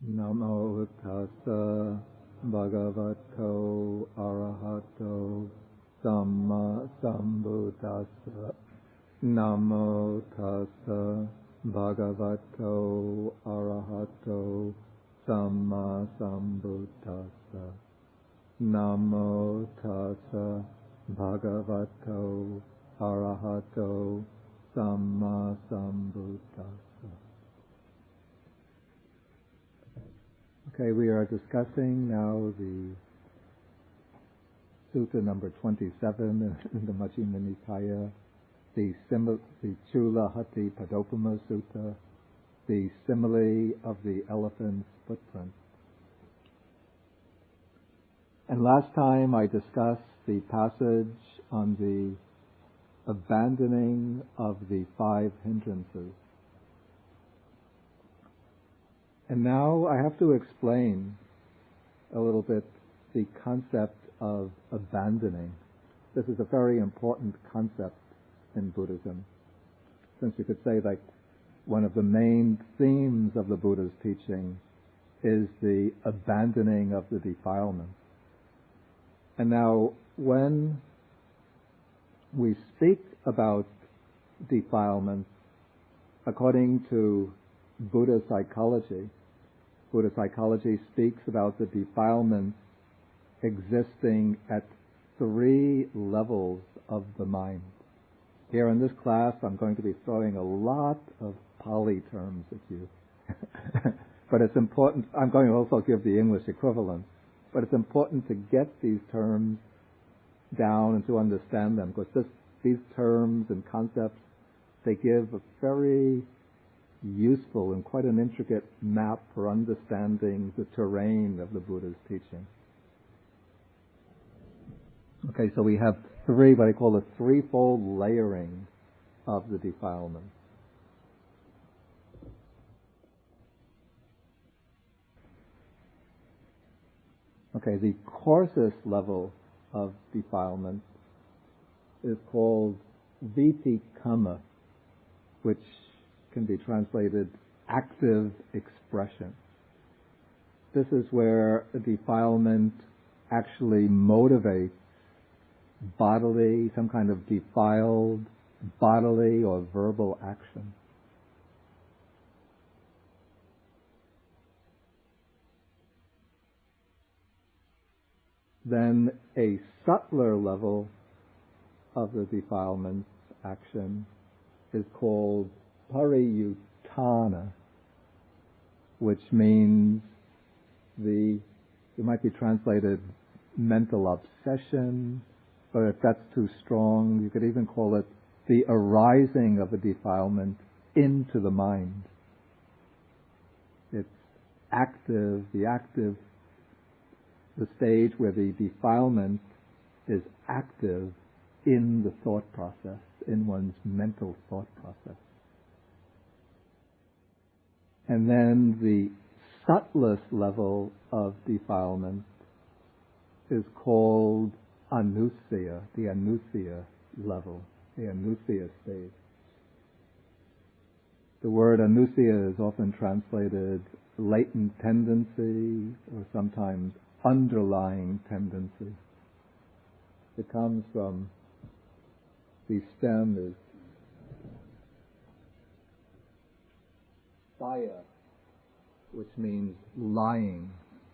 Namo tassa bhagavato arahato samma sambuddhassa. Namo tassa bhagavato arahato samma sambuddhassa. Namo tassa bhagavato arahato samma sambuddhassa. Okay, we are discussing now the Sutta number 27 in the Majjhima Nikaya, the Cūḻahatthipadopama Sutta, the Simile of the elephant's footprint. And last time I discussed the passage on the abandoning of the 5 hindrances. And now I have to explain a little bit the concept of abandoning. This is a very important concept in Buddhism, since you could say like one of the main themes of the Buddha's teaching is the abandoning of the defilements. And now when we speak about defilements, according to Buddha psychology speaks about the defilements existing at 3 levels of the mind. Here in this class, I'm going to be throwing a lot of Pali terms at you. But it's important, I'm going to also give the English equivalent, but it's important to get these terms down and to understand them, because these terms and concepts, they give a very useful and quite an intricate map for understanding the terrain of the Buddha's teaching. Okay, so we have what I call a 3-fold layering of the defilement. Okay, the coarsest level of defilement is called vitikama, which can be translated active expression. This is where a defilement actually motivates bodily, some kind of defiled bodily or verbal action. Then a subtler level of the defilement action is called pariyuttana, which means it might be translated mental obsession, but if that's too strong, you could even call it the arising of a defilement into the mind. It's active, the stage where the defilement is active in the thought process, in one's mental thought process. And then the subtlest level of defilement is called anusaya, the anusaya level, the anusaya stage. The word anusaya is often translated latent tendency or sometimes underlying tendency. It comes from the stem is saya, which means lying,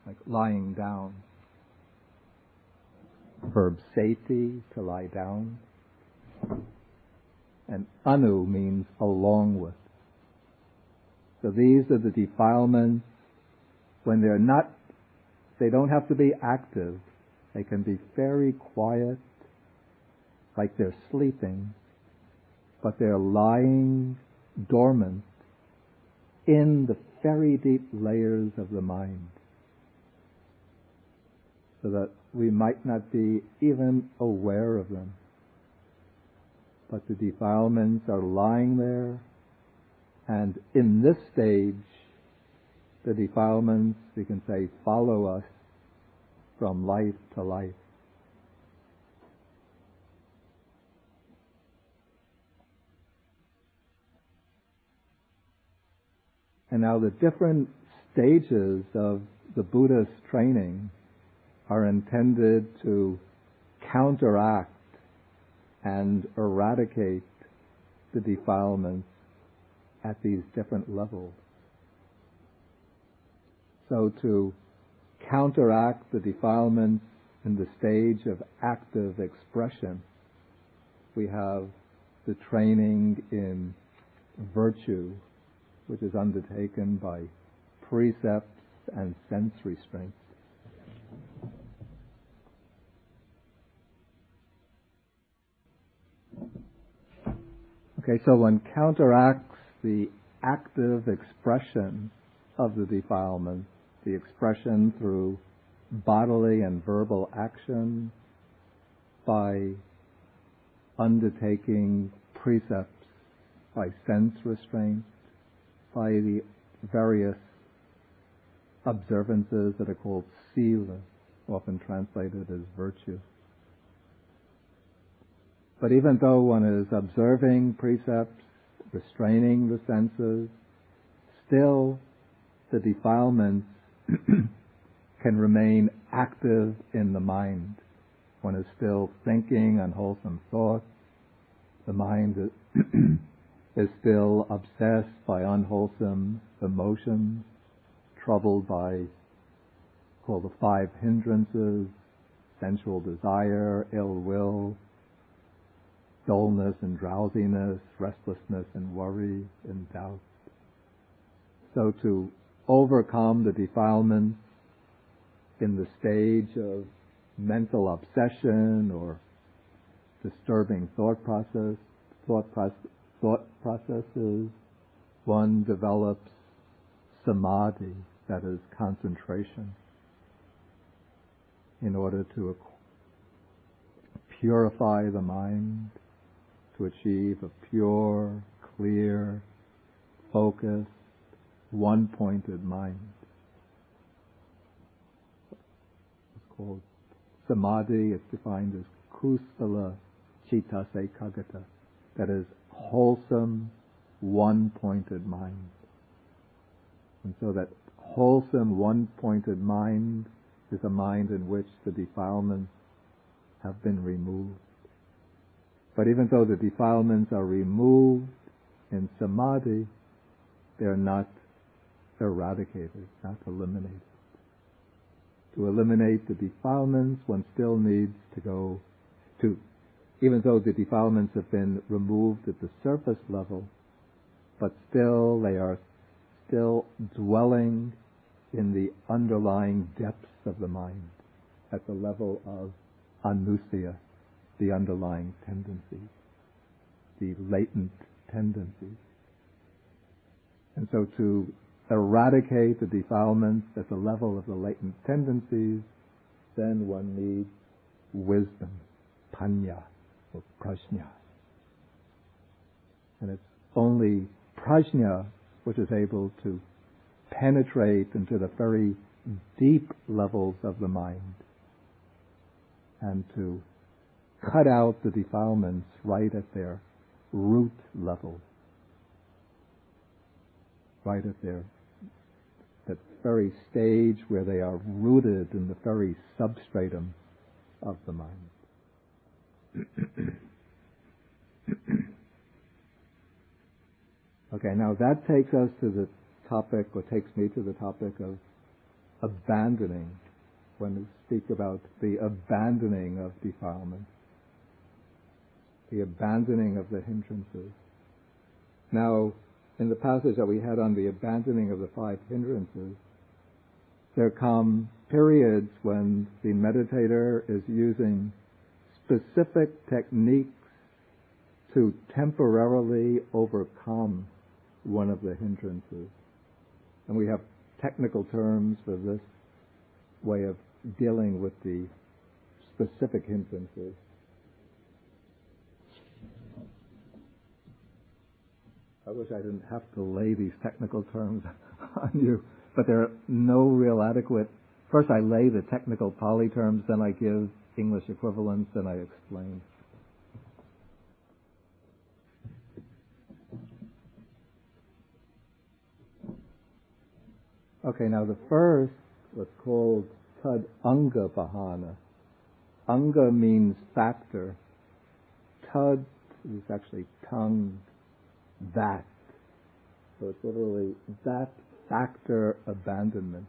like lying down. Verb sati, to lie down. And anu means along with. So these are the defilements. When they don't have to be active. They can be very quiet, like they're sleeping, but they're lying dormant in the very deep layers of the mind, so that we might not be even aware of them. But the defilements are lying there, and in this stage, the defilements, we can say, follow us from life to life. And now the different stages of the Buddhist training are intended to counteract and eradicate the defilements at these different levels. So to counteract the defilements in the stage of active expression, we have the training in virtue, which is undertaken by precepts and sense restraints. Okay, so one counteracts the active expression of the defilements, the expression through bodily and verbal action, by undertaking precepts, by sense restraint, by the various observances that are called Simile, often translated as virtue. But even though one is observing precepts, restraining the senses, still the defilements can remain active in the mind. One is still thinking unwholesome thoughts. The mind is still obsessed by unwholesome emotions, troubled by, called the 5 hindrances, sensual desire, ill will, dullness and drowsiness, restlessness and worry and doubt. So to overcome the defilements in the stage of mental obsession or disturbing thought processes, one develops samadhi, that is concentration, in order to purify the mind, to achieve a pure, clear, focused, one-pointed mind. It's called samadhi. It's defined as Cūḷahatthipadopama, that is wholesome, one-pointed mind. And so that wholesome, one-pointed mind is a mind in which the defilements have been removed. But even though the defilements are removed in samadhi, they are not eradicated, not eliminated. To eliminate the defilements, one still needs to go to, even though the defilements have been removed at the surface level, but still they are still dwelling in the underlying depths of the mind, at the level of anusaya, the underlying tendencies, the latent tendencies. And so to eradicate the defilements at the level of the latent tendencies, then one needs wisdom, panya, or prajna. And it's only prajna which is able to penetrate into the very deep levels of the mind and to cut out the defilements right at their root level, right at that very stage where they are rooted in the very substratum of the mind. Okay, now that takes us to the topic, or takes me to the topic of abandoning, when we speak about the abandoning of defilements, the abandoning of the hindrances. Now, in the passage that we had on the abandoning of the 5 hindrances, there come periods when the meditator is using specific techniques to temporarily overcome one of the hindrances. And we have technical terms for this way of dealing with the specific hindrances. I wish I didn't have to lay these technical terms on you, but there are no real adequate. First I lay the technical Pali terms, then I give English equivalents, then I explain. Okay, now the first was called tad anga bahana. Anga means factor. Tad is actually tongue, that. So it's literally that factor abandonment.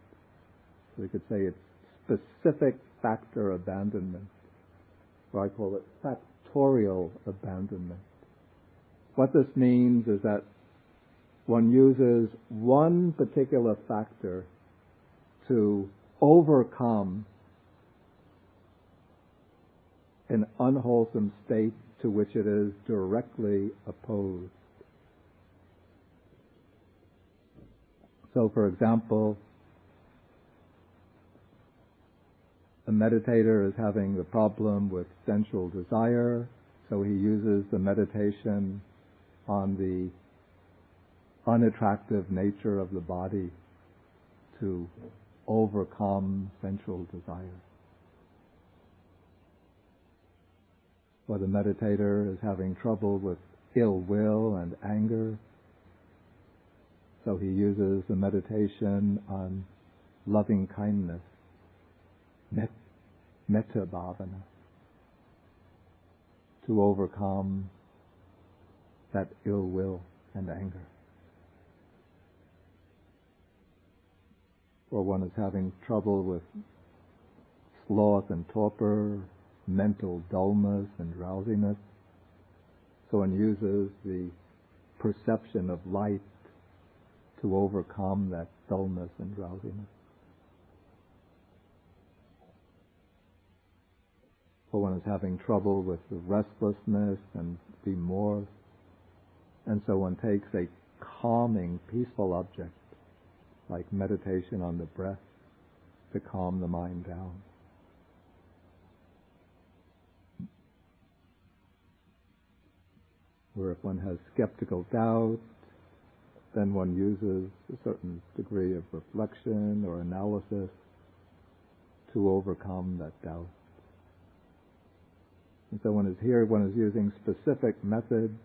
So we could say it's specific factor abandonment. Or I call it factorial abandonment. What this means is that one uses one particular factor to overcome an unwholesome state to which it is directly opposed. So, for example, a meditator is having the problem with sensual desire, so he uses the meditation on the unattractive nature of the body to overcome sensual desire. Or the meditator is having trouble with ill will and anger, so he uses the meditation on loving kindness, metta bhavana, to overcome that ill will and anger. Or one is having trouble with sloth and torpor, mental dullness and drowsiness, so one uses the perception of light to overcome that dullness and drowsiness. Or one is having trouble with the restlessness and remorse, and so one takes a calming, peaceful object, like meditation on the breath, to calm the mind down. Or if one has skeptical doubt, then one uses a certain degree of reflection or analysis to overcome that doubt. And so one is using specific methods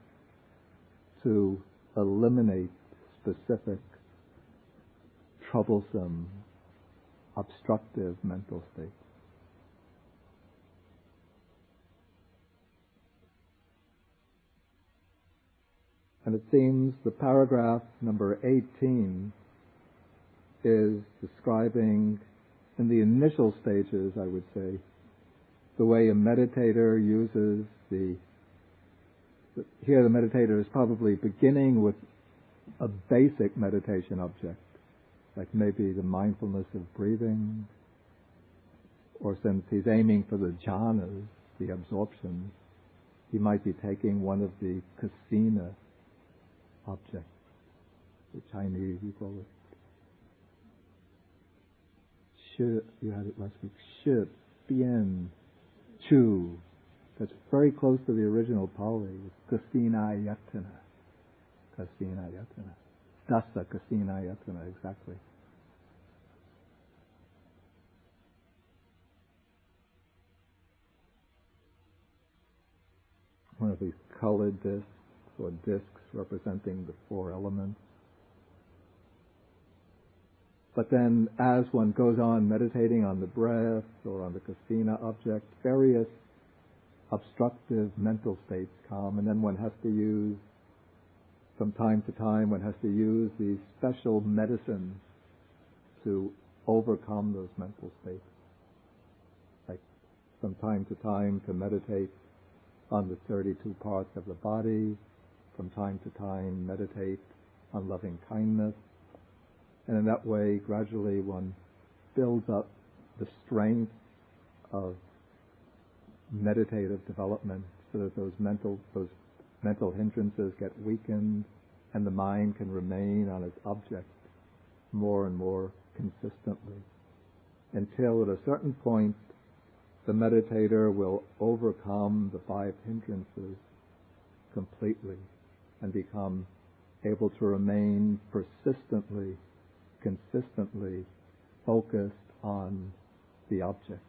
to eliminate specific troublesome, obstructive mental states. And it seems the paragraph number 18 is describing, in the initial stages, I would say, the way a meditator uses here the meditator is probably beginning with a basic meditation object, like maybe the mindfulness of breathing, or since he's aiming for the jhanas, the absorptions, he might be taking one of the kasina objects, the Chinese, you call it shi, you had it last week, shi, bian, chu. That's very close to the original Pali, kasina yatana. Kasina yatana. Dasa kasina yatana, exactly. One of these colored discs, or discs representing the four elements. But then as one goes on meditating on the breath or on the kasina object, various obstructive mental states come, and then one has to use, from time to time, one has to use these special medicines to overcome those mental states. Like from time to meditate on the 32 parts of the body, from time to time meditate on loving kindness, and in that way gradually one builds up the strength of meditative development so that those mental hindrances get weakened and the mind can remain on its object more and more consistently, until at a certain point the meditator will overcome the 5 hindrances completely and become able to remain persistently, consistently focused on the object.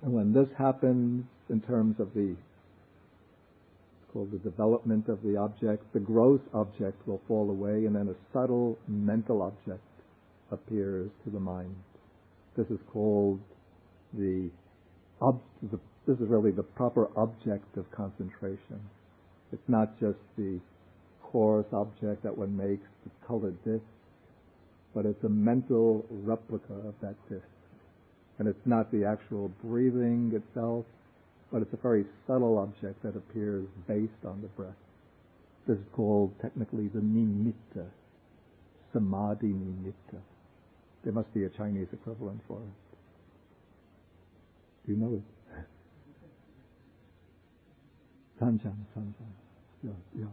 And when this happens in terms of called the development of the object. The gross object will fall away, and then a subtle mental object appears to the mind. This is called this is really the proper object of concentration. It's not just the coarse object that one makes, the colored disc, but it's a mental replica of that disc. And it's not the actual breathing itself, but it's a very subtle object that appears based on the breath. This is called technically the nimitta, samadhi nimitta. There must be a Chinese equivalent for it. Do you know it? Sanjan. Yeah.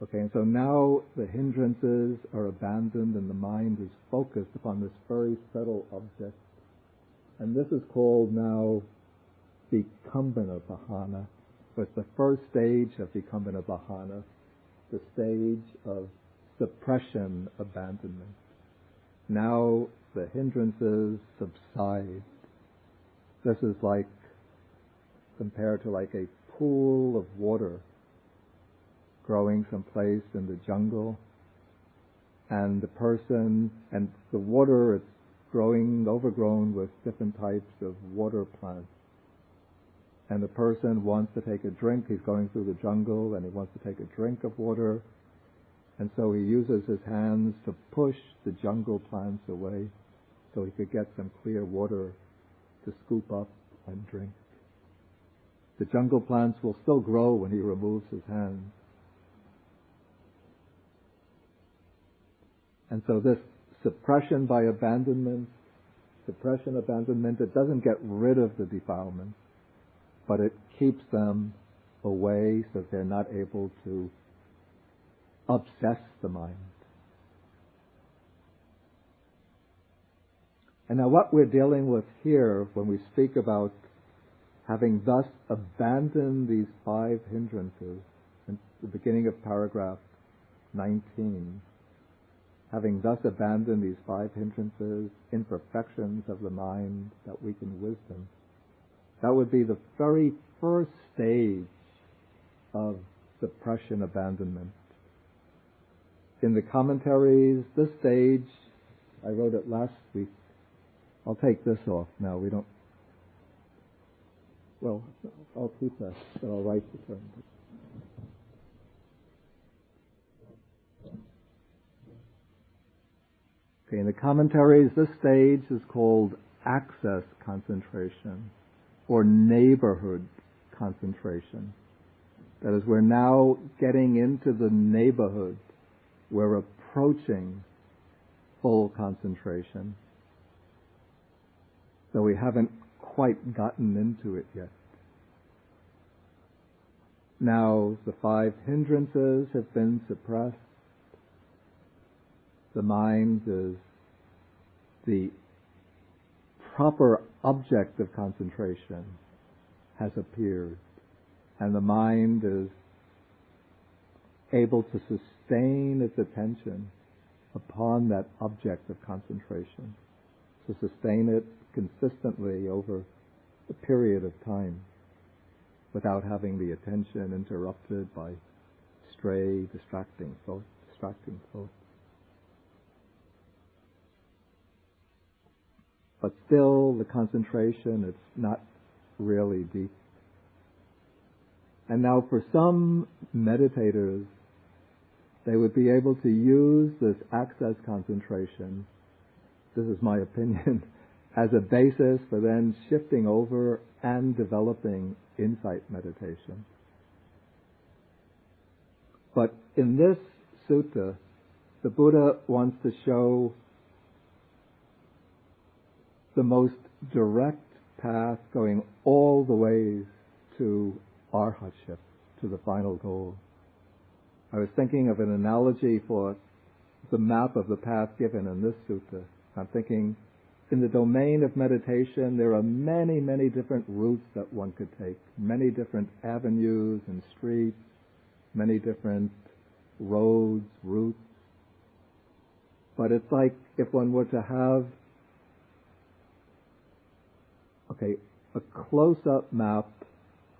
Okay, and so now the hindrances are abandoned and the mind is focused upon this very subtle object. And this is called now Vikambana Bahana. So it's the first stage of Vikambana Bahana, the stage of suppression, abandonment. Now the hindrances subside. This is like, compared to like a pool of water growing someplace in the jungle, and the person, and the water, it's overgrown with different types of water plants. And the person wants to take a drink. He's going through the jungle and he wants to take a drink of water. And so he uses his hands to push the jungle plants away so he could get some clear water to scoop up and drink. The jungle plants will still grow when he removes his hands. And so this suppression by abandonment, it doesn't get rid of the defilements, but it keeps them away so that they're not able to obsess the mind. And now what we're dealing with here when we speak about having thus abandoned these 5 hindrances, in the beginning of paragraph 19, having thus abandoned these 5 hindrances, imperfections of the mind that weaken wisdom, that would be the very first stage of suppression abandonment. In the commentaries, this stage, I wrote it last week. I'll take this off now. I'll keep that, but I'll write the term. Okay, in the commentaries, this stage is called access concentration or neighborhood concentration. That is, we're now getting into the neighborhood. We're approaching full concentration. So we haven't quite gotten into it yet. Now the 5 hindrances have been suppressed. The mind is the proper object of concentration has appeared, and the mind is able to sustain its attention upon that object of concentration, to sustain it consistently over a period of time without having the attention interrupted by stray, distracting thoughts. But still, the concentration, it's not really deep. And now for some meditators, they would be able to use this access concentration, this is my opinion, as a basis for then shifting over and developing insight meditation. But in this sutta, the Buddha wants to show the most direct path going all the ways to arhatship, to the final goal. I was thinking of an analogy for the map of the path given in this sutta. I'm thinking, in the domain of meditation, there are many, many different routes that one could take, many different avenues and streets, many different roads, routes. But it's like if one were to have a close-up map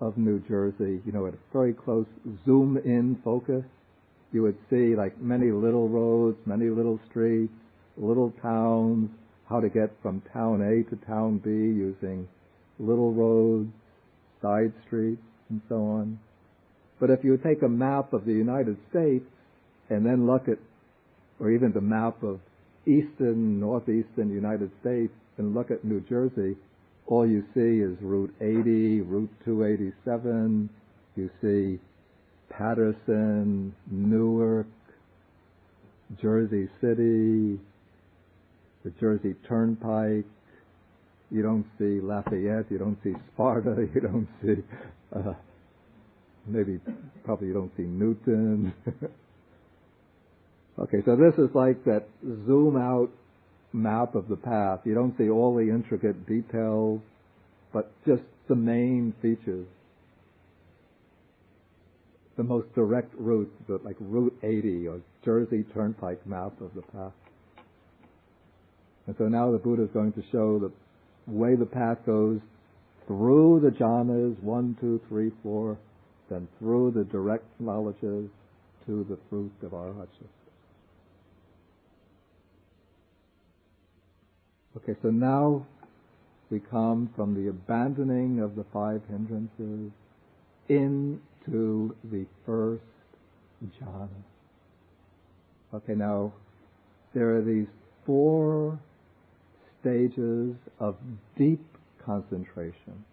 of New Jersey, at a very close zoom-in focus, you would see like many little roads, many little streets, little towns, how to get from town A to town B using little roads, side streets, and so on. But if you take a map of the United States and then look at, or even the map of eastern, northeastern United States and look at New Jersey, all you see is Route 80, Route 287, you see Patterson, Newark, Jersey City, the Jersey Turnpike. You don't see Lafayette, you don't see Sparta, you don't see, probably you don't see Newton. Okay, so this is like that zoom out map of the path. You don't see all the intricate details, but just the main features. The most direct route, like Route 80 or Jersey Turnpike map of the path. And so now the Buddha is going to show the way the path goes through the jhanas, 1, 2, 3, 4, then through the direct knowledges to the fruit of arhatship. Okay, so now we come from the abandoning of the 5 hindrances into the first jhana. Okay, now there are these 4 stages of deep concentration.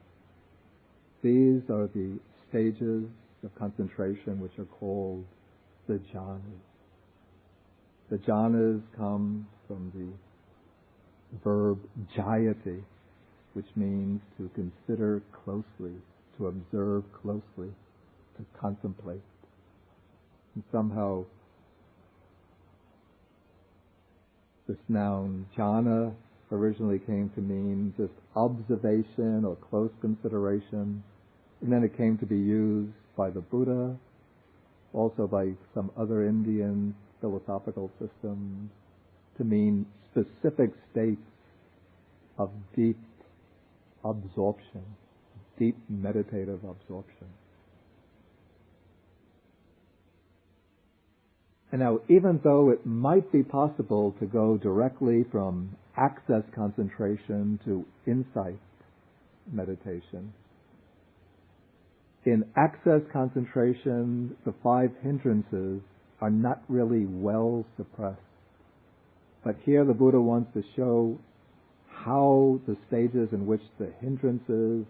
These are the stages of concentration which are called the jhanas. The jhanas come from the verb jayati, which means to consider closely, to observe closely, to contemplate. And somehow this noun jhana originally came to mean just observation or close consideration, and then it came to be used by the Buddha, also by some other Indian philosophical systems, to mean specific states of deep absorption, deep meditative absorption. And now, even though it might be possible to go directly from access concentration to insight meditation, in access concentration, the 5 hindrances are not really well suppressed. But here the Buddha wants to show how the stages in which the hindrances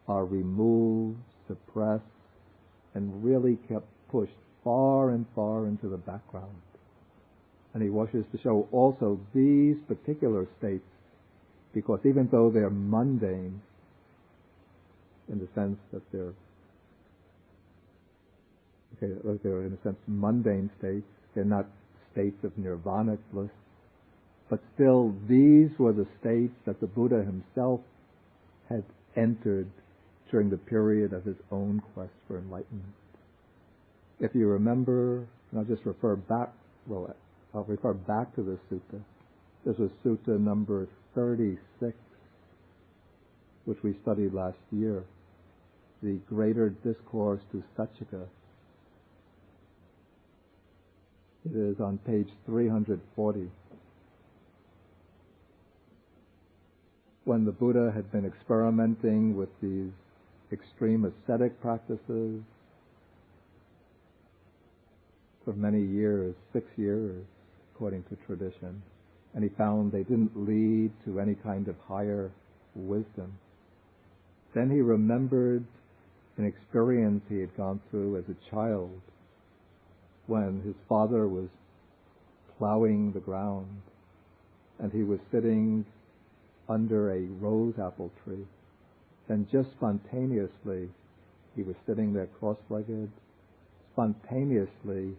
are removed, suppressed, and really kept pushed far and far into the background. And he wishes to show also these particular states, because even though they're mundane, in the sense that they're in a sense mundane states, they're not states of nirvanic bliss, but still these were the states that the Buddha himself had entered during the period of his own quest for enlightenment. If you remember, and I'll just refer back to this sutta. This was sutta number 36, which we studied last year, the Greater Discourse to Sachika. It is on page 340. When the Buddha had been experimenting with these extreme ascetic practices for many years, 6 years, according to tradition, and he found they didn't lead to any kind of higher wisdom. Then he remembered an experience he had gone through as a child when his father was plowing the ground and he was sitting under a rose apple tree. Then just spontaneously, he was sitting there cross-legged. Spontaneously,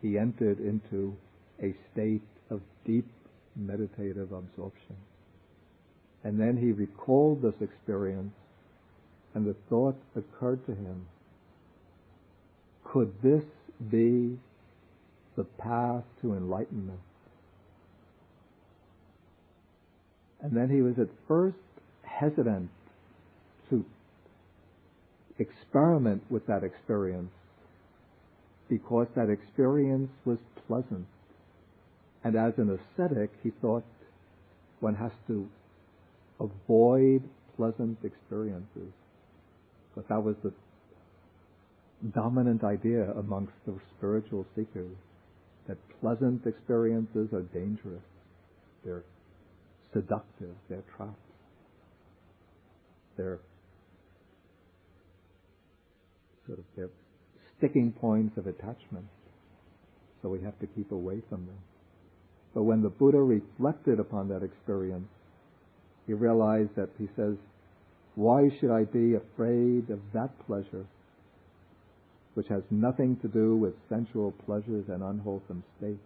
he entered into a state of deep meditative absorption. And then he recalled this experience, and the thought occurred to him, could this be the path to enlightenment? And then he was at first hesitant experiment with that experience because that experience was pleasant. And as an ascetic, he thought one has to avoid pleasant experiences. But that was the dominant idea amongst the spiritual seekers, that pleasant experiences are dangerous. They're seductive. They're traps. They're they're sticking points of attachment. So we have to keep away from them. But when the Buddha reflected upon that experience, he realized that, he says, why should I be afraid of that pleasure, which has nothing to do with sensual pleasures and unwholesome states?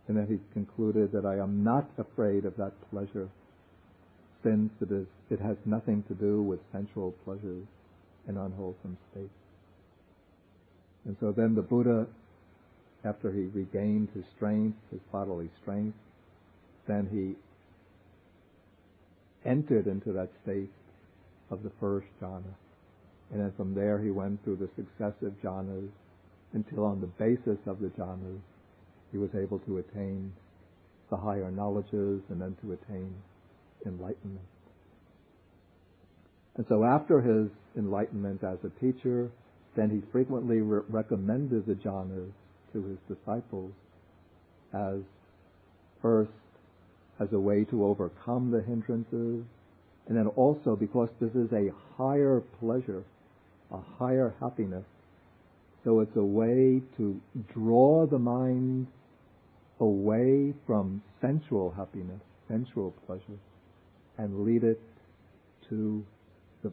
And then he concluded that I am not afraid of that pleasure, since it has nothing to do with sensual pleasures and unwholesome states. And so then the Buddha, after he regained his strength, his bodily strength, then he entered into that state of the first jhana. And then from there he went through the successive jhanas until on the basis of the jhanas he was able to attain the higher knowledges and then to attain enlightenment. And so after his enlightenment as a teacher, then he frequently recommended the jhanas to his disciples as first as a way to overcome the hindrances, and then also because this is a higher pleasure, a higher happiness, so it's a way to draw the mind away from sensual happiness, sensual pleasure, and lead it to the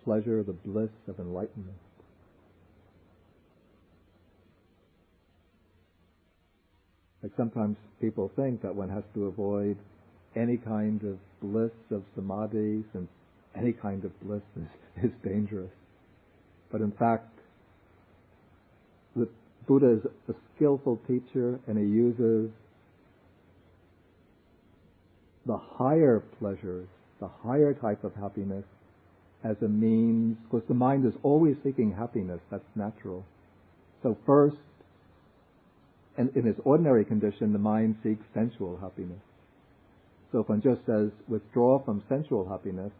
pleasure, the bliss of enlightenment. Like sometimes people think that one has to avoid any kind of bliss of samadhi, since any kind of bliss is dangerous. But in fact, the Buddha is a skillful teacher, and he uses the higher pleasures, the higher type of happiness, as a means, because the mind is always seeking happiness, that's natural. So first, and in its ordinary condition, the mind seeks sensual happiness. So if one just says, withdraw from sensual happiness,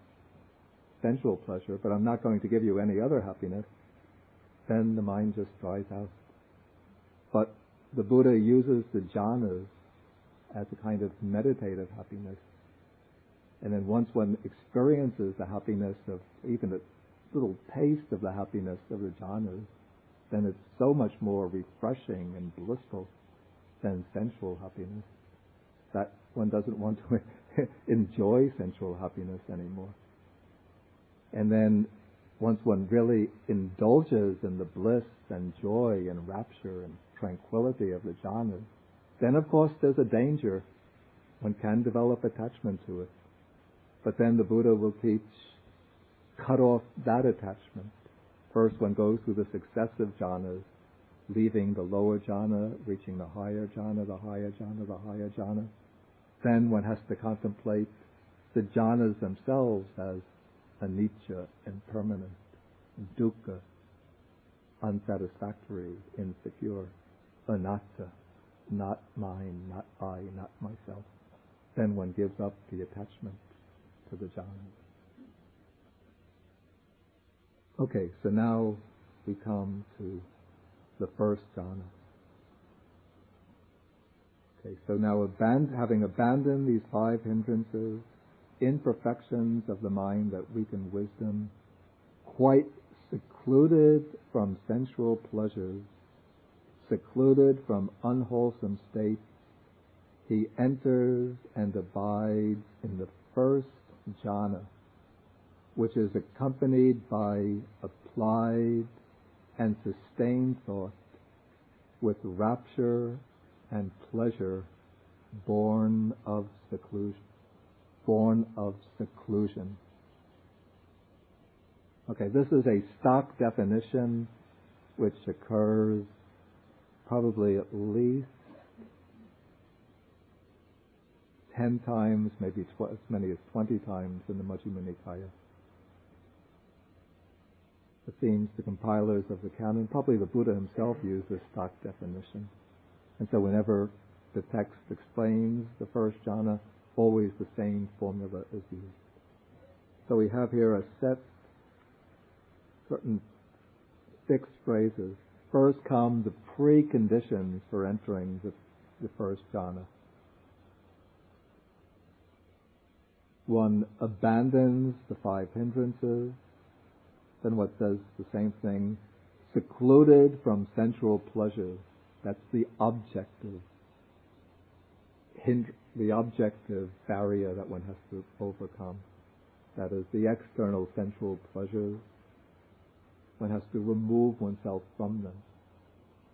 sensual pleasure, but I'm not going to give you any other happiness, then the mind just dries out. But the Buddha uses the jhanas as a kind of meditative happiness. And then once one experiences the happiness of, even a little taste of the happiness of the jhanas, then it's so much more refreshing and blissful than sensual happiness that one doesn't want to enjoy sensual happiness anymore. And then once one really indulges in the bliss and joy and rapture and tranquility of the jhanas, then of course there's a danger. One can develop attachment to it. But then the Buddha will teach, cut off that attachment. First one goes through the successive jhanas, leaving the lower jhana, reaching the higher jhana, the higher jhana, the higher jhana. Then one has to contemplate the jhanas themselves as anicca, impermanent, dukkha, unsatisfactory, insecure, anatta, not mine, not I, not myself. Then one gives up the attachment to the jhanas. Okay, so now we come to the first jhana. Okay, so now having abandoned these 5 hindrances, imperfections of the mind that weaken wisdom, quite secluded from sensual pleasures, secluded from unwholesome states, he enters and abides in the first jhana, which is accompanied by applied and sustained thought with rapture and pleasure born of seclusion. Okay, this is a stock definition which occurs probably at least 10 times, maybe as many as 20 times in the Majjhima Nikaya. it seems the compilers of the canon, probably the Buddha himself, used this stock definition. And so whenever the text explains the first jhana, always the same formula is used. So we have here a set, certain fixed phrases. First come the preconditions for entering the first jhana. One abandons the 5 hindrances. Then what says the same thing? Secluded from sensual pleasures. That's the objective barrier that one has to overcome. That is the external sensual pleasures. One has to remove oneself from them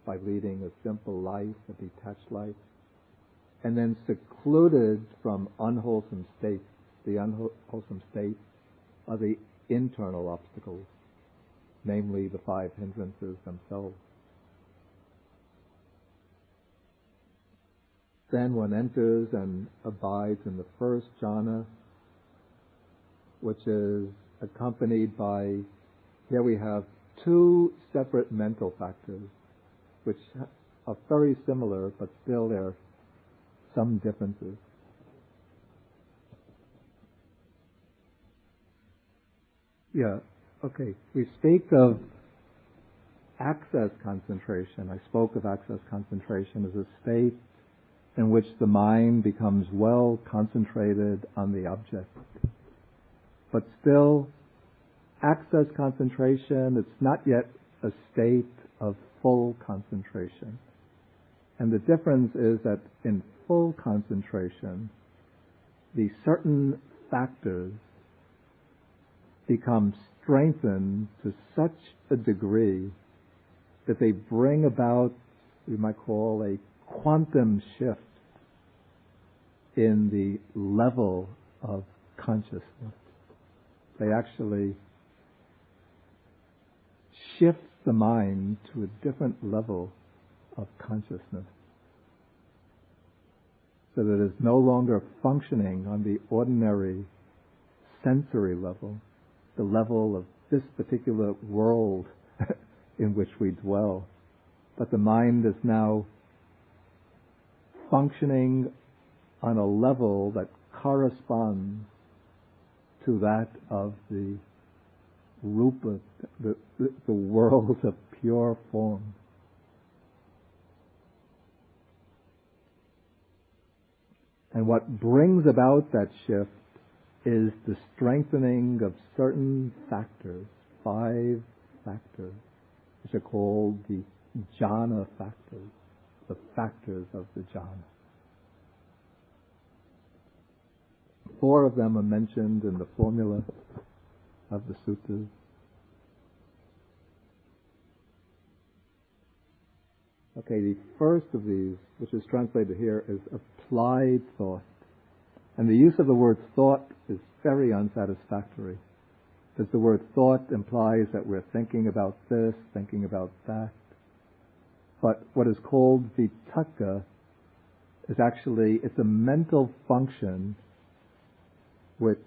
by leading a simple life, a detached life. And then secluded from unwholesome states. The unwholesome states are the internal obstacles, namely the 5 hindrances themselves. Then one enters and abides in the first jhana, which is accompanied by, here we have 2 separate mental factors, which are very similar, but still there are some differences. Yeah, okay. We speak of access concentration. I spoke of access concentration as a state in which the mind becomes well concentrated on the object. But still, access concentration, it's not yet a state of full concentration. And the difference is that in full concentration, the certain factors become strengthened to such a degree that they bring about, we might call, a quantum shift in the level of consciousness. They actually shift the mind to a different level of consciousness, so that it is no longer functioning on the ordinary sensory level, the level of this particular world in which we dwell, but the mind is now functioning on a level that corresponds to that of the rupa, the world of pure form. And what brings about that shift is the strengthening of certain factors, 5 factors, which are called the jhana factors, the factors of the jhana. 4 of them are mentioned in the formula of the suttas. Okay, the first of these, which is translated here, is applied thought. And the use of the word thought is very unsatisfactory, because the word thought implies that we're thinking about this, thinking about that. But what is called vitakka is actually, it's a mental function which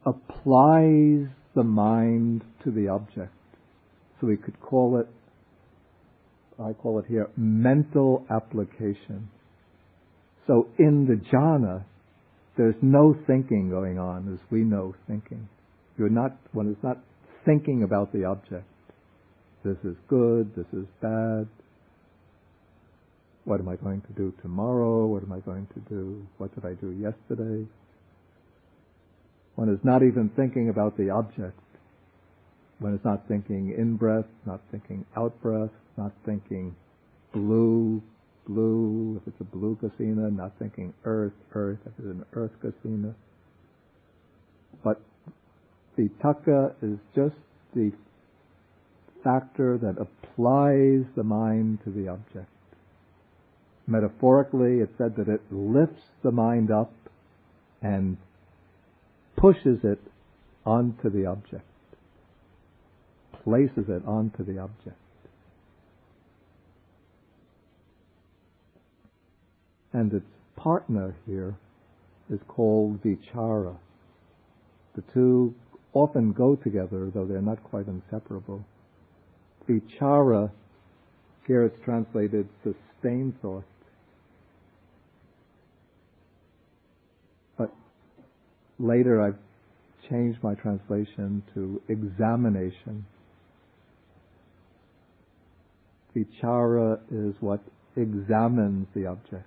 applies the mind to the object. So we could call it, I call it here, mental application. So in the jhana, there's no thinking going on as we know thinking. One is not thinking about the object. This is good, this is bad. What am I going to do tomorrow? What am I going to do? What did I do yesterday? One is not even thinking about the object. One is not thinking in-breath, not thinking out-breath, not thinking blue, if it's a blue kasina, not thinking earth, if it's an earth kasina. But vitakka is just the factor that applies the mind to the object. Metaphorically, it's said that it lifts the mind up and pushes it onto the object, places it onto the object. And its partner here is called vichara. The two often go together, though they're not quite inseparable. Vichara, here it's translated sustained thought. But later I've changed my translation to examination. Vichara is what examines the object.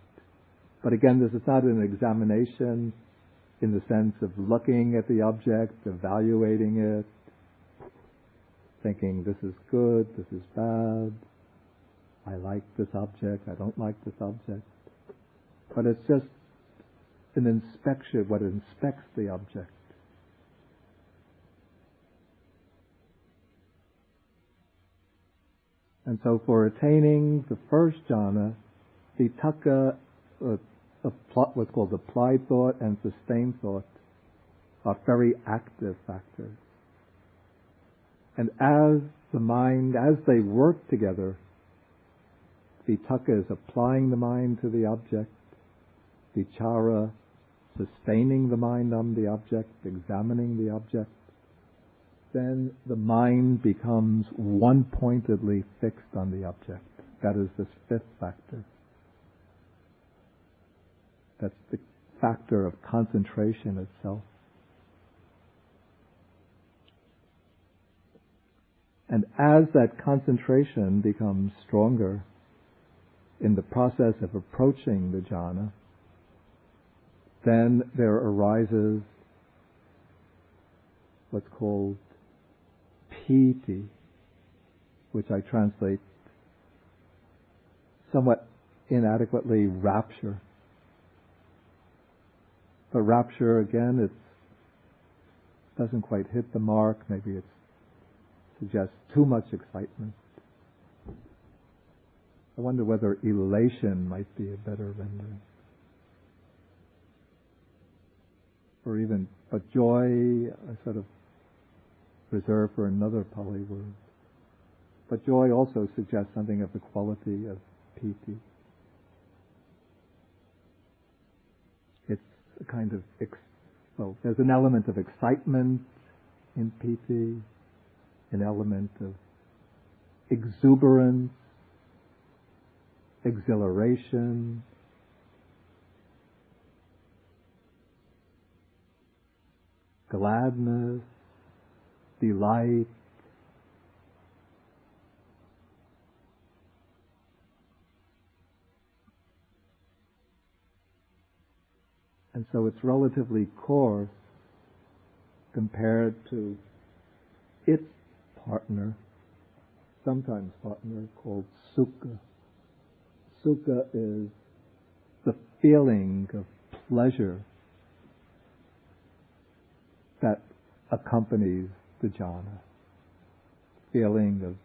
But again, this is not an examination in the sense of looking at the object, evaluating it, thinking this is good, this is bad, I like this object, I don't like this object. But it's just an inspection, what inspects the object. And so for attaining the first jhana, vitakka, what's called applied thought and sustained thought, are very active factors. And as the mind, as they work together, vitakka is applying the mind to the object, vichara, sustaining the mind on the object, examining the object, then the mind becomes one-pointedly fixed on the object. That is this fifth factor. That's the factor of concentration itself. And as that concentration becomes stronger in the process of approaching the jhana, then there arises what's called piti, which I translate somewhat inadequately rapture. But rapture, again, it doesn't quite hit the mark. Maybe it suggests too much excitement. I wonder whether elation might be a better rendering. Or even, but joy, I sort of reserve for another Pali word. But joy also suggests something of the quality of piti. It's a kind of, there's an element of excitement in piti, an element of exuberance, exhilaration, gladness, delight. And so it's relatively coarse compared to its partner, sometimes partner, called sukha. Sukha is the feeling of pleasure that accompanies the jhana. Feeling of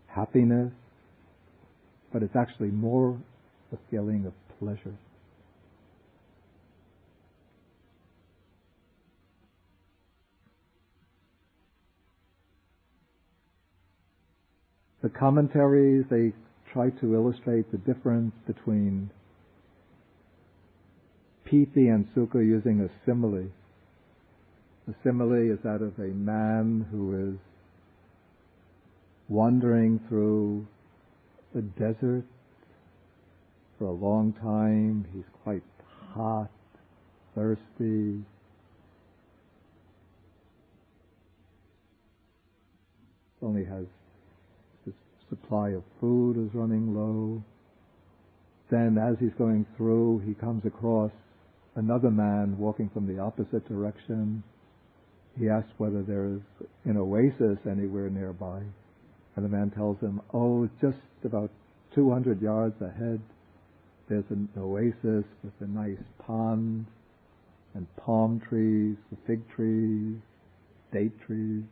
happiness, but it's actually more a feeling of pleasure. The commentaries, they try to illustrate the difference between piti and sukha using a simile. The simile is that of a man who is wandering through the desert for a long time. He's quite hot, thirsty. Only has his supply of food is running low. Then as he's going through, he comes across another man walking from the opposite direction. He asks whether there is an oasis anywhere nearby. And the man tells him, oh, just about 200 yards ahead, there's an oasis with a nice pond and palm trees, fig trees, date trees.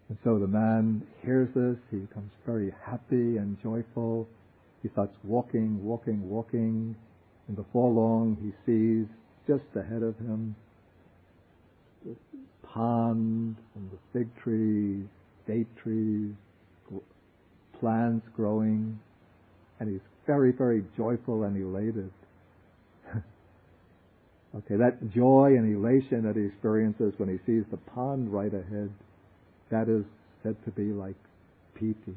And so the man hears this, he becomes very happy and joyful. He starts walking, and before long he sees just ahead of him the pond and the fig trees, date trees, plants growing, and he's very, very joyful and elated. Okay, that joy and elation that he experiences when he sees the pond right ahead, that is said to be like piti.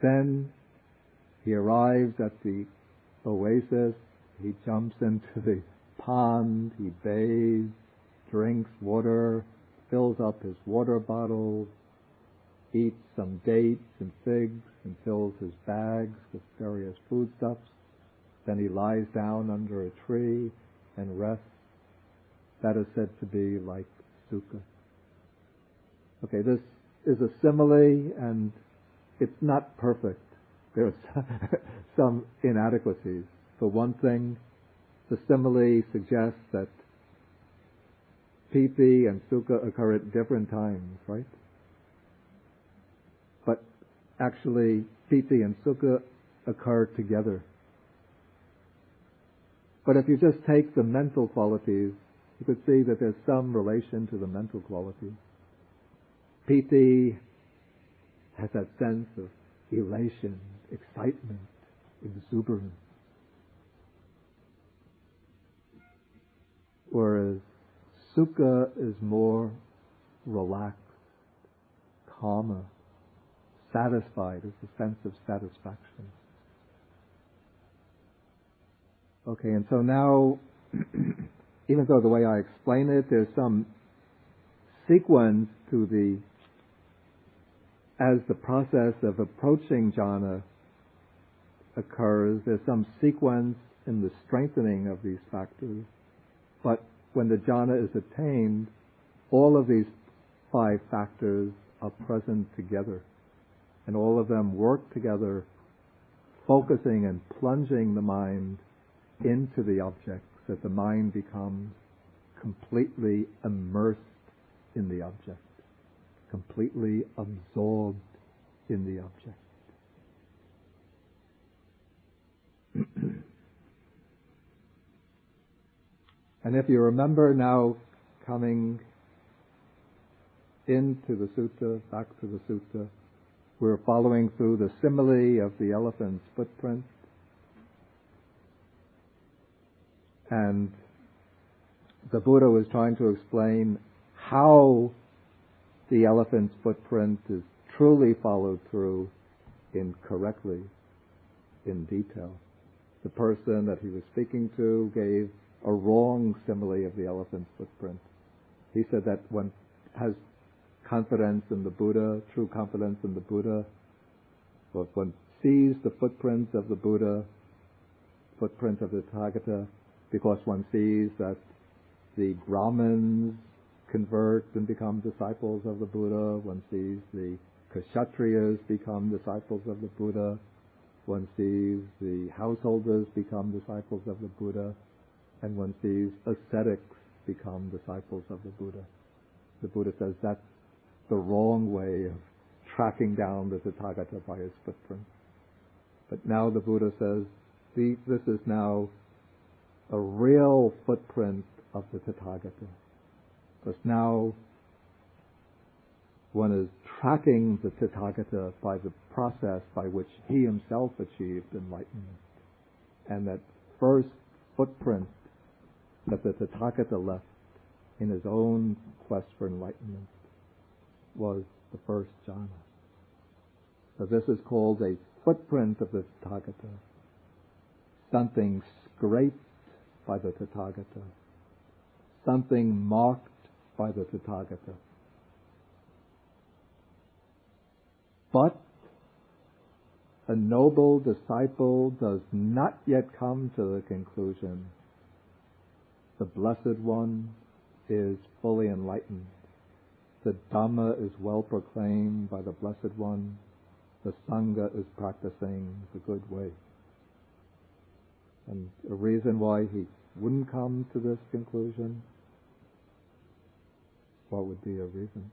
Then he arrives at the oasis, he jumps into the pond, he bathes, drinks water, fills up his water bottle, eats some dates and figs, and fills his bags with various foodstuffs. Then he lies down under a tree and rests. That is said to be like sukha. Okay, this is a simile, and it's not perfect. There's some inadequacies. For one thing, the simile suggests that piti and sukha occur at different times, right? But actually, piti and sukha occur together. But if you just take the mental qualities, you could see that there's some relation to the mental qualities. Piti has that sense of elation, excitement, exuberance. Whereas sukha is more relaxed, calmer, satisfied. It's a sense of satisfaction. Okay, and so now, even though the way I explain it, there's some sequence to as the process of approaching jhana occurs, there's some sequence in the strengthening of these factors. But when the jhana is attained, all of these 5 factors are present together. And all of them work together, focusing and plunging the mind into the object, so that the mind becomes completely immersed in the object, completely absorbed in the object. And if you remember now, coming into the sutta, back to the sutta, we're following through the simile of the elephant's footprint. And the Buddha was trying to explain how the elephant's footprint is truly followed through correctly, in detail. The person that he was speaking to gave a wrong simile of the elephant's footprint. He said that one has confidence in the Buddha, true confidence in the Buddha. Well, if one sees the footprints of the Buddha, footprints of the Tathagata, because one sees that the Brahmins convert and become disciples of the Buddha, one sees the Kshatriyas become disciples of the Buddha, one sees the householders become disciples of the Buddha, and one sees ascetics become disciples of the Buddha. The Buddha says that's the wrong way of tracking down the Tathagata by his footprint. But now the Buddha says, this is now a real footprint of the Tathagata. Because now one is tracking the Tathagata by the process by which he himself achieved enlightenment. And that first footprint that the Tathagata left in his own quest for enlightenment was the first jhana. So this is called a footprint of the Tathagata. Something scraped by the Tathagata. Something marked by the Tathagata. But a noble disciple does not yet come to the conclusion the Blessed One is fully enlightened. The Dhamma is well proclaimed by the Blessed One. The Sangha is practicing the good way. And a reason why he wouldn't come to this conclusion, what would be a reason?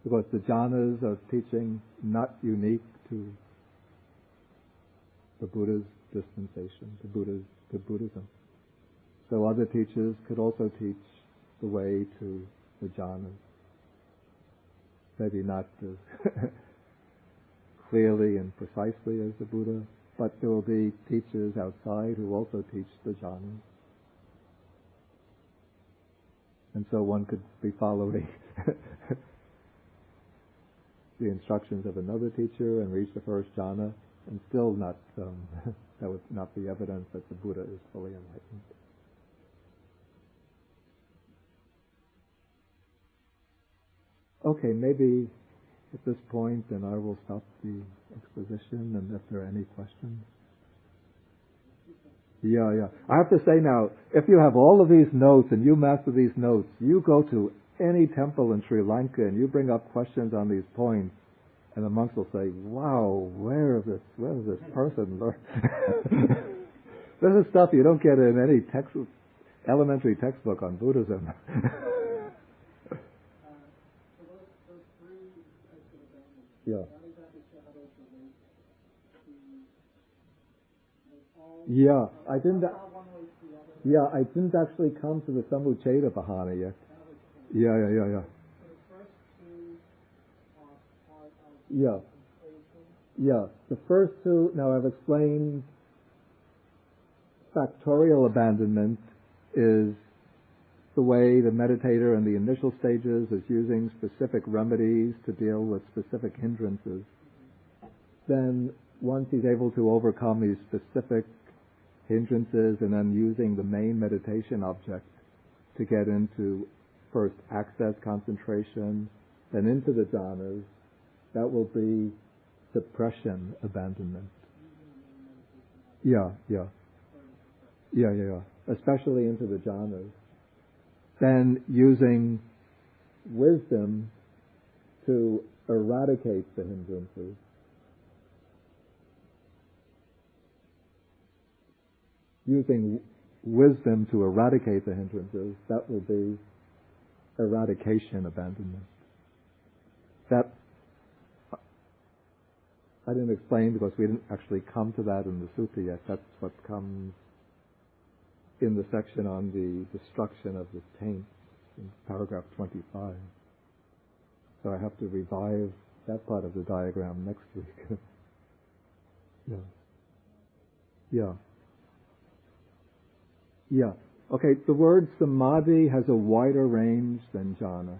Because the jhanas are teaching not unique to the Buddha's dispensation, to Buddhism. So other teachers could also teach the way to the jhanas. Maybe not as clearly and precisely as the Buddha, but there will be teachers outside who also teach the jhanas. And so one could be following the instructions of another teacher and reach the first jhana, and still not, that would not be evidence that the Buddha is fully enlightened. Okay, maybe at this point then I will stop the exposition, and if there are any questions. Yeah. I have to say now, if you have all of these notes and you master these notes, you go to any temple in Sri Lanka and you bring up questions on these points, and the monks will say, wow, where does this person learn? This is stuff you don't get in any elementary textbook on Buddhism. Yeah. Yeah, I didn't actually come to the Sūtta yet. Yeah. Yeah. The first two, now I've explained, factorial abandonment is the way the meditator in the initial stages is using specific remedies to deal with specific hindrances. Then, once he's able to overcome these specific hindrances and then using the main meditation object to get into first access concentration, then into the jhanas, that will be suppression abandonment. Yeah. Especially into the jhanas. Then using wisdom to eradicate the hindrances. Using wisdom to eradicate the hindrances, that will be eradication abandonment. That I didn't explain because we didn't actually come to that in the sutta yet. That's what comes in the section on the destruction of the taint in paragraph 25. So I have to revive that part of the diagram next week. Yeah. Okay, the word samadhi has a wider range than jhana.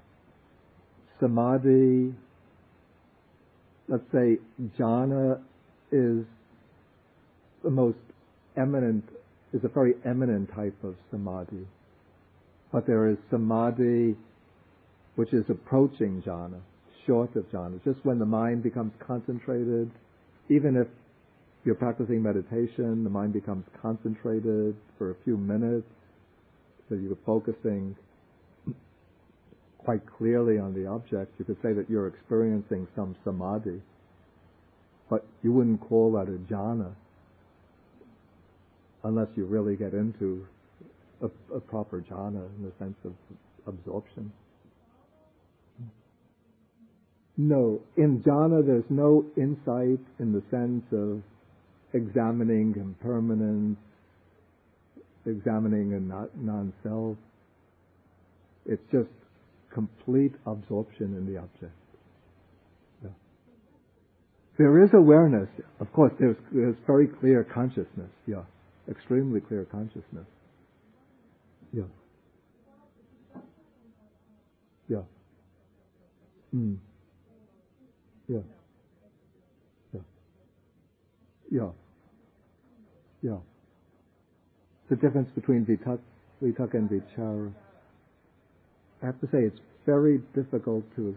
Samadhi, let's say jhana is the most eminent, is a very eminent type of samadhi. But there is samadhi which is approaching jhana, short of jhana. Just when the mind becomes concentrated, even if you're practicing meditation, the mind becomes concentrated for a few minutes, so you're focusing quite clearly on the object. You could say that you're experiencing some samadhi, but you wouldn't call that a jhana unless you really get into a proper jhana in the sense of absorption. No, in jhana there's no insight in the sense of examining impermanence, examining a non-self. It's just complete absorption in the object. Yeah. There is awareness. Of course, there's very clear consciousness. Yeah. Extremely clear consciousness. Yeah. Yeah. Yeah. The difference between vitaka and vichara. I have to say it's very difficult to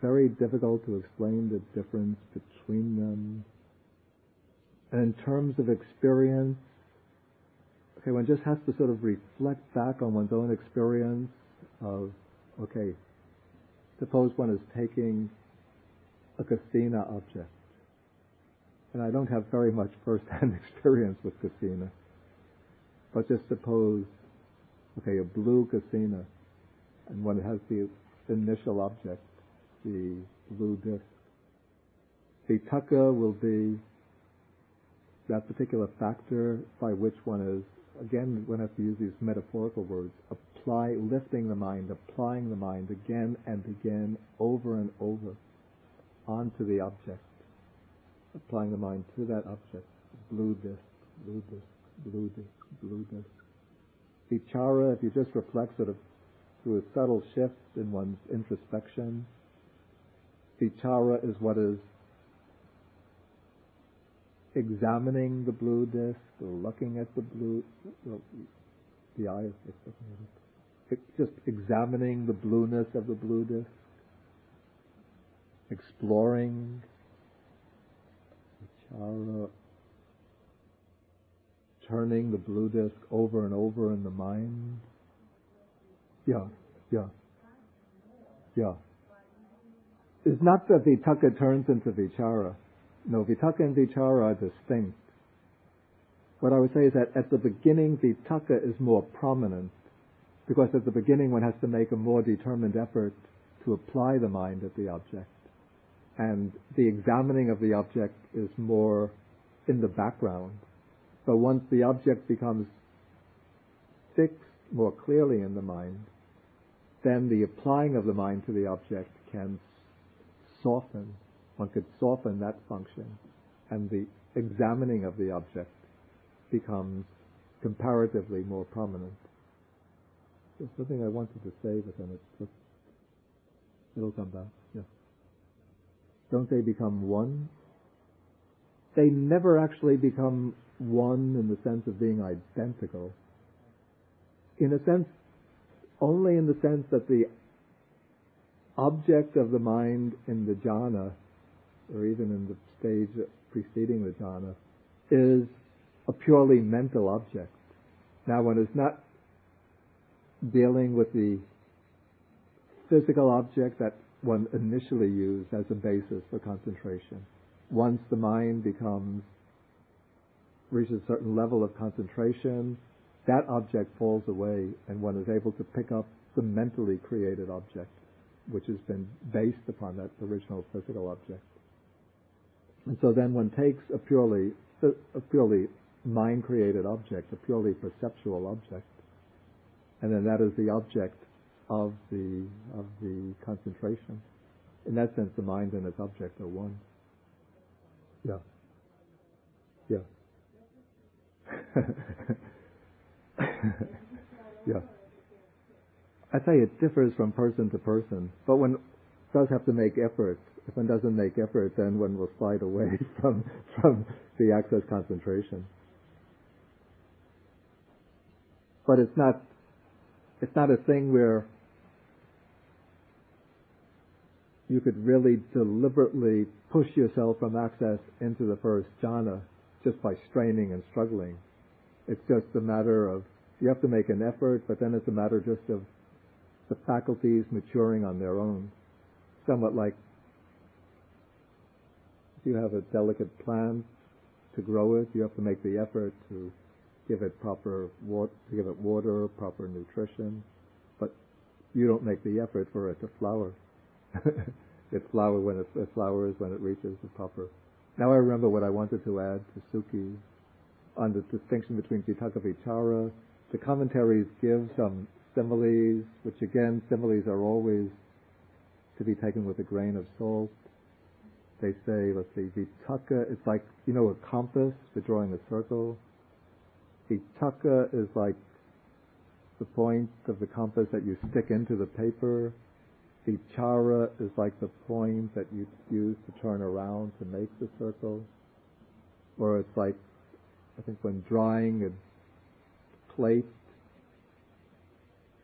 explain the difference between them. And in terms of experience, okay, one just has to sort of reflect back on one's own experience of, okay, suppose one is taking a kasina object. And I don't have very much first-hand experience with kasina. But just suppose, okay, a blue kasina, and one has the initial object, the blue disc. Vitaka will be that particular factor by which one is, again, one has to use these metaphorical words, lifting the mind, applying the mind again and again, over and over, onto the object. applying the mind to that object. Blue disc, blue disc, blue disc, blue disc. Vichara, if you just reflect sort of through a subtle shift in one's introspection, vichara is what is examining the blue disc, or looking at the blue, the eye is looking at it. Just examining the blueness of the blue disc, exploring vichara, turning the blue disc over and over in the mind. Yeah. It's not that vitakka turns into vichara. No, vitakka and vichara are distinct. What I would say is that at the beginning, vitakka is more prominent, because at the beginning one has to make a more determined effort to apply the mind at the object. And the examining of the object is more in the background. But once the object becomes fixed more clearly in the mind, then the applying of the mind to the object can soften. One could soften that function, and the examining of the object becomes comparatively more prominent. There's something I wanted to say, but then it'll come back. Yeah. Don't they become one? They never actually become one in the sense of being identical. In a sense, only in the sense that the object of the mind in the jhana, or even in the stage preceding the jhana, is a purely mental object. Now, one is not dealing with the physical object that one initially used as a basis for concentration. Once the mind reaches a certain level of concentration, that object falls away, and one is able to pick up the mentally created object, which has been based upon that original physical object. And so then one takes a purely mind-created object, a purely perceptual object, and then that is the object of the concentration. In that sense, the mind and its object are one. Yeah. Yeah. I say it differs from person to person, but one does have to make effort. If one doesn't make effort, then one will slide away from the access concentration. But it's not a thing where you could really deliberately push yourself from access into the first jhana just by straining and struggling. It's just a matter of, you have to make an effort, but then it's a matter just of the faculties maturing on their own. Somewhat like if you have a delicate plant, to grow it, you have to make the effort to give it proper water, proper nutrition, but you don't make the effort for it to flower. It flowers when it reaches the proper. Now I remember what I wanted to add to Sukhi on the distinction between vitakka and vichara. The commentaries give some similes, which again, similes are always to be taken with a grain of salt. They say, let's see, vitakka is like, a compass for drawing a circle. Vitakka is like the point of the compass that you stick into the paper. Vichara is like the point that you use to turn around to make the circle. Or it's like, I think when drawing a plate,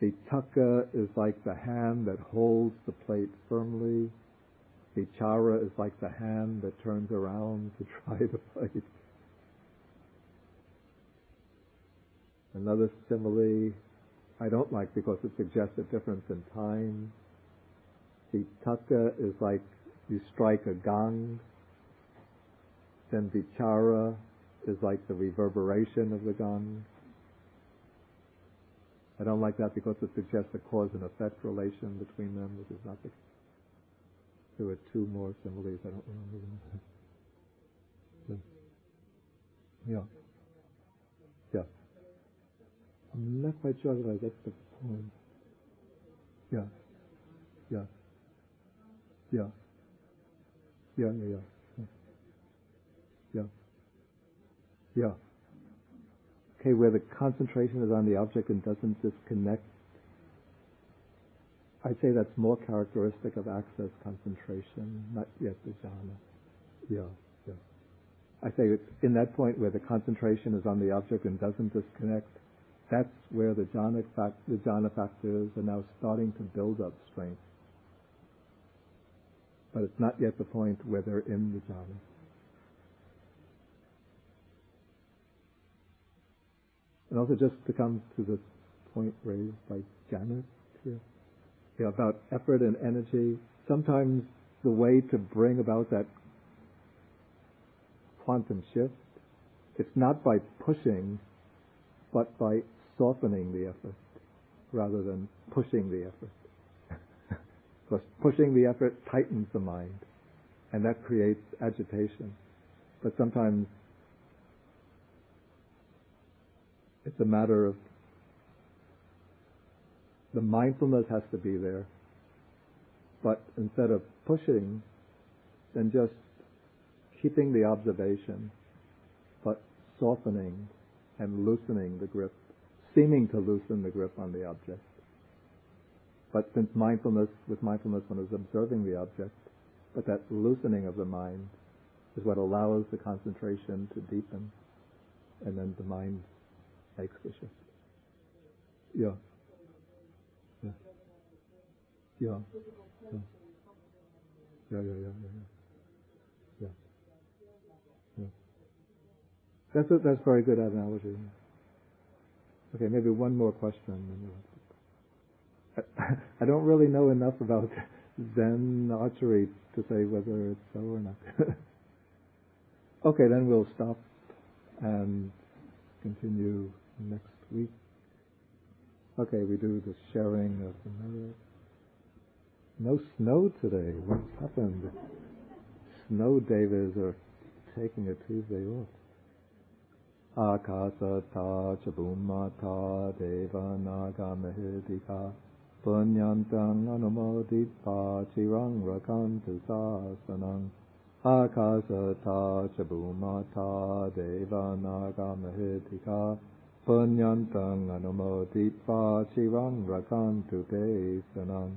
vitakka is like the hand that holds the plate firmly. Vichara is like the hand that turns around to try the plate. Another simile I don't like because it suggests a difference in time. Vitakka is like you strike a gong. Then vichara is like the reverberation of the gong. I don't like that because it suggests a cause and effect relation between them, which is not the case. There were two more similes, I don't remember them. Yeah. I'm not quite sure that I get the point. Yeah. Yeah. Yeah. Okay, where the concentration is on the object and doesn't disconnect, I'd say that's more characteristic of access concentration, not yet the jhana. Yeah, yeah. I say it's in that point where the concentration is on the object and doesn't disconnect, that's where the jhana factors are now starting to build up strength. But it's not yet the point where they're in the jhana. And also just to come to this point raised by Janet here, about effort and energy, sometimes the way to bring about that quantum shift, it's not by pushing, but by softening the effort rather than pushing the effort. Because pushing the effort tightens the mind, and that creates agitation. But sometimes it's a matter of the mindfulness has to be there, but instead of pushing, then just keeping the observation, but softening and loosening the grip, seeming to loosen the grip on the object. But since with mindfulness one is observing the object, but that loosening of the mind is what allows the concentration to deepen, and then the mind makes the shift. Yeah. Yeah. Yeah. Yeah. Yeah. Yeah. That's a very good analogy. Okay, maybe one more question. I don't really know enough about Zen archery to say whether it's so or not. Okay, then we'll stop and continue next week. Okay, we do the sharing of the merit. No snow today. What's happened? Snow devas are taking a Tuesday off. Akasata chabumata deva naga mahidika punyantang anumoditva chirang rakantu sasanang. Akasata chabumata deva naga mahidika punyantang anumoditva chirang rakantu sasanang.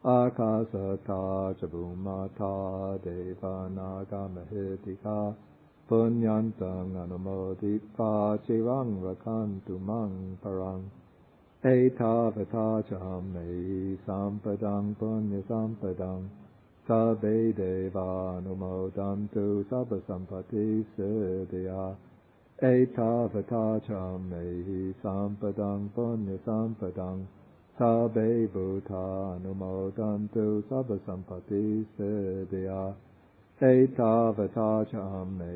Akasata chabumata deva naga mahidika punyantang anumoditva chirang rakantu mang parang. Etavata chame sampadang punya sampadang sabbe deva anumodantu sabba sampati siddhya. Etavata chame sampadang punya sampadang sabbe bhuta anumodantu sabba sampati siddhya. Etavata chame